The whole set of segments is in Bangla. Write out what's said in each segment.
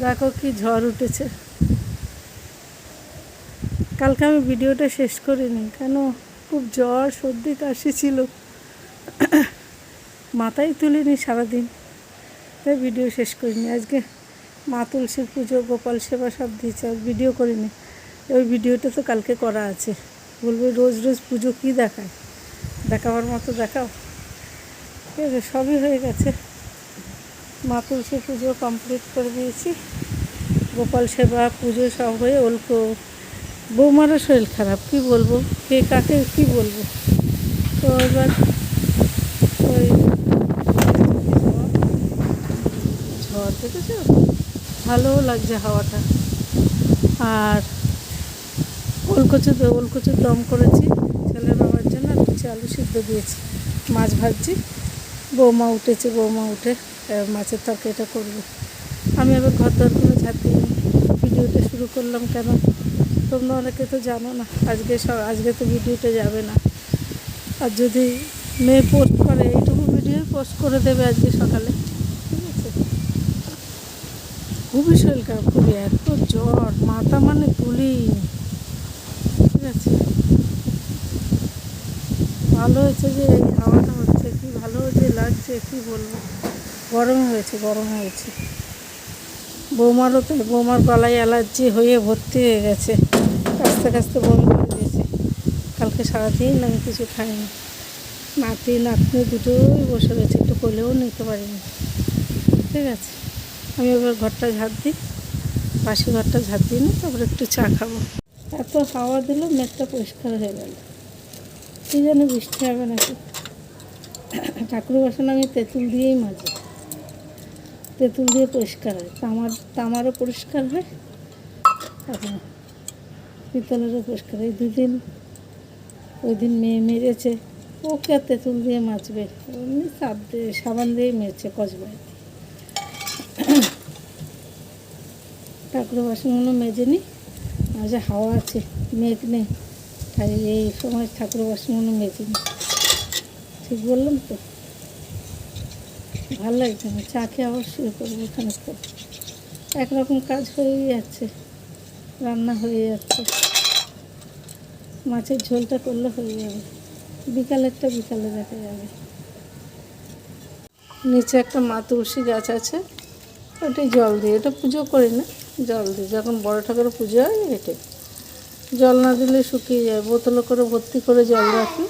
দেখো কি ঝড় উঠেছে। কালকে আমি ভিডিওটা শেষ করিনি, কেন খুব জ্বর সর্দি কাশি ছিল, মাথায় তুলিনি সারাদিন, তাই ভিডিও শেষ করিনি। আজকে মা তুলসীর পুজো, গোপাল সেবা সব দিয়েছে, আর ভিডিও করিনি। ওই ভিডিওটা তো কালকে করা আছে। বলবে রোজ রোজ পুজো কী দেখায়, দেখাবার মতো দেখাও। ঠিক আছে, সবই হয়ে গেছে। মা তুলসীর পুজো কমপ্লিট করে দিয়েছি, গোপাল সেবা পুজো সব হয়ে ওলকো বৌমারও শরীর খারাপ, কী বলবো, কে কাকে কী বলবো। তো এবার ওই ঝড় দেখেছো, ভালোও লাগছে হাওয়াটা। আর ওলকচুর দম করেছি ছেলের বাবার জন্য, আর কিছু আলু সিদ্ধ দিয়েছি, মাছ ভাজছি। বৌমা উঠে মাছের তরকারিটা করবে। আমি আবার ঘর দরগুলো ঝাঁট দিয়ে ভিডিওটা শুরু করলাম। কেন, তোমরা অনেকে তো জানো না, আজকে তো ভিডিওটা যাবে না। আর যদি মেয়ে পোস্ট করে, এইটুকু ভিডিও পোস্ট করে দেবে আজকে সকালে। ঠিক আছে, খুবই শরীর খারাপ, খুবই, এত জ্বর, মাথা মানে তুলি। ঠিক আছে, ভালো হয়েছে যে এই হাওয়াটা হচ্ছে, কি ভালো যে লাগছে, কি বলবো। গরম হয়েছে। বৌমারও তো, বৌমার গলায় অ্যালার্জি হয়ে ভর্তি হয়ে গেছে, কাছতে বমি করে দিয়েছে। কালকে সারাদিন আমি কিছু খাইনি, নাতি নাতনি দুটোই বসে রয়েছে, একটু কোলেও নিতে পারিনি। ঠিক আছে, আমি এবার ঘরটা ঝাঁট দিই, বাসি ঘরটা ঝাঁট দিই না, তারপরে একটু চা খাবো। এত হাওয়া দিল, মেঘটা পরিষ্কার হয়ে গেল, কী যেন বৃষ্টি হবে নাকি। ঠাকুর বাসন আমি তেঁতুল দিয়েই মাজি, তেঁতুল দিয়ে পরিষ্কার হয়, তামারও পরিষ্কার হয়, এখন পিতলেরও পরিষ্কার হয়। ওই দিন মেয়ে মেরেছে, ওকে আর তেঁতুল দিয়ে মাজবে, এমনি সাবান দিয়েই মেরেছে কসবায়। ঠাকুর বাসনগুলো মেজে নিই, আজ হাওয়া আছে, মেঘ নেই, তাই এই সময় ঠাকুর বাসনগুলো মেজে নিই। ঠিক বললাম তো? ভালো লাগছে না, চা খেয়ে আবার শুরু করবো খানিকটা। একরকম কাজ হয়েই যাচ্ছে, রান্না হয়ে যাচ্ছে, মাছের ঝোলটা করলে হয়ে যাবে, বিকালে দেখা যাবে। নিচে একটা মা তুলসী গাছ আছে, ওটাই জল দিই, ওটা পুজো করি না, জল দিই যখন বড় ঠাকুরের পুজো হয়, এটাই। জল না দিলে শুকিয়ে যায়, বোতলে করে ভর্তি করে জল রাখি।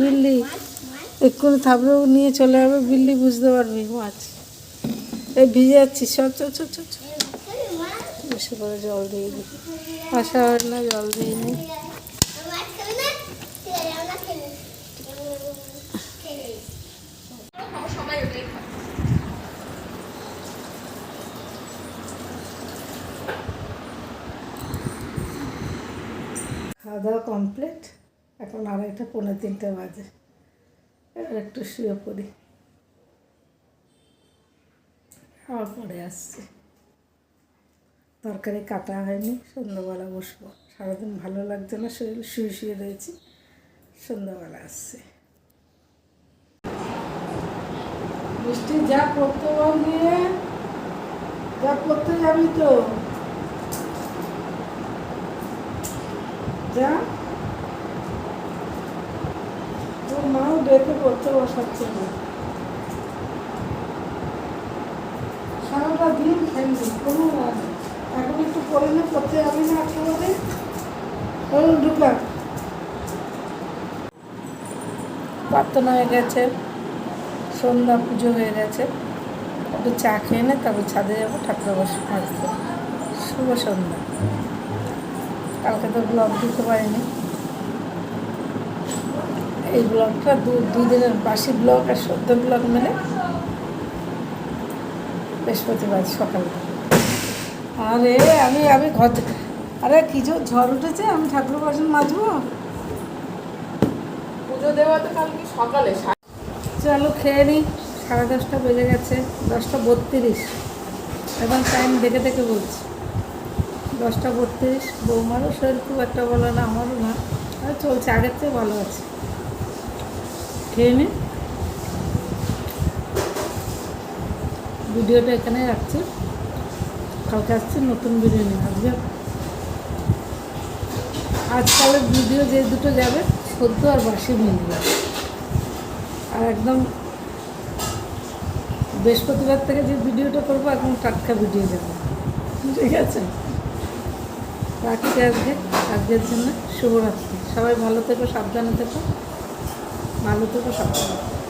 বিল্লি এক্ষুনি থাপড়েও নিয়ে চলে যাবে, বিল্লি বুঝতে পারবি মাছ। এই ভিজে যাচ্ছি, সব বেশি করে জল দিয়ে দিই, আসা হয় না, জল দিয়ে নিই। খাওয়া দাওয়া কমপ্লিট, এখন 2:30 পৌনে 3টে বাজে। এবার একটু শুয়ে পড়ি, খাওয়া পরে আসছি। তরকারি কাটা হয়নি, সন্ধ্যাবেলা বসবো। সারাদিন ভালো লাগছে না, শরীর শুয়ে রয়েছি, সন্ধ্যাবেলা আসছে। বৃষ্টি যা পড়তে গিয়ে, যা পড়তে যাবি তো যা, তোর মাও ডেকে পড়তে বসাচ্ছে না, সারাটা দিন খেলবি, কোনো এখন একটু পড়ে না, পড়তে যাবি না, 8টা বাজে ঢুকা। প্রার্থনা হয়ে গেছে, সন্ধ্যা পুজো হয়ে গেছে, একটু চা খেয়ে নে, তারপর ছাদে যাবো ঠাকুর বসে আসতে। শুভ সন্ধ্যা। কালকে তো ব্লগ দিতে পারিনি, এই ব্লগটা দুদিনের বাসি ব্লগ আর সদ্য ব্লগ মিলে বৃহস্পতিবার সকালে। আরে আমি ঘর, আরে কি ঝড় উঠেছে, আমি ঠাকুর বাসন মাজবো, পুজো দেওয়া তো কালকে সকালে। চলো খেয়ে নিই, 10:30 বেজে গেছে, 10:32, এখন টাইম দেখে বলছি, 10:32। বৌমারও শরীর খুব একটা ভালো না, আমারও না, আর চলছে, আগের চেয়ে ভালো আছে। খেয়ে নি, ভিডিওটা এখানে রাখছি, কালকে আসছি নতুন ভিডিও নিয়ে। আজকালের ভিডিও যে দুটো যাবে সদ্য আর বাসি মিলবে, আর একদম বৃহস্পতিবার থেকে যে ভিডিওটা করবো একদম টাটকা ভিডিও যাবে, ঠিক আছে? রাখছি আজকের জন্য শুভরাত্রি। সবাই ভালো থেকো, সাবধানে থেকো, ভালো থেকো, সাবধানে থেকো।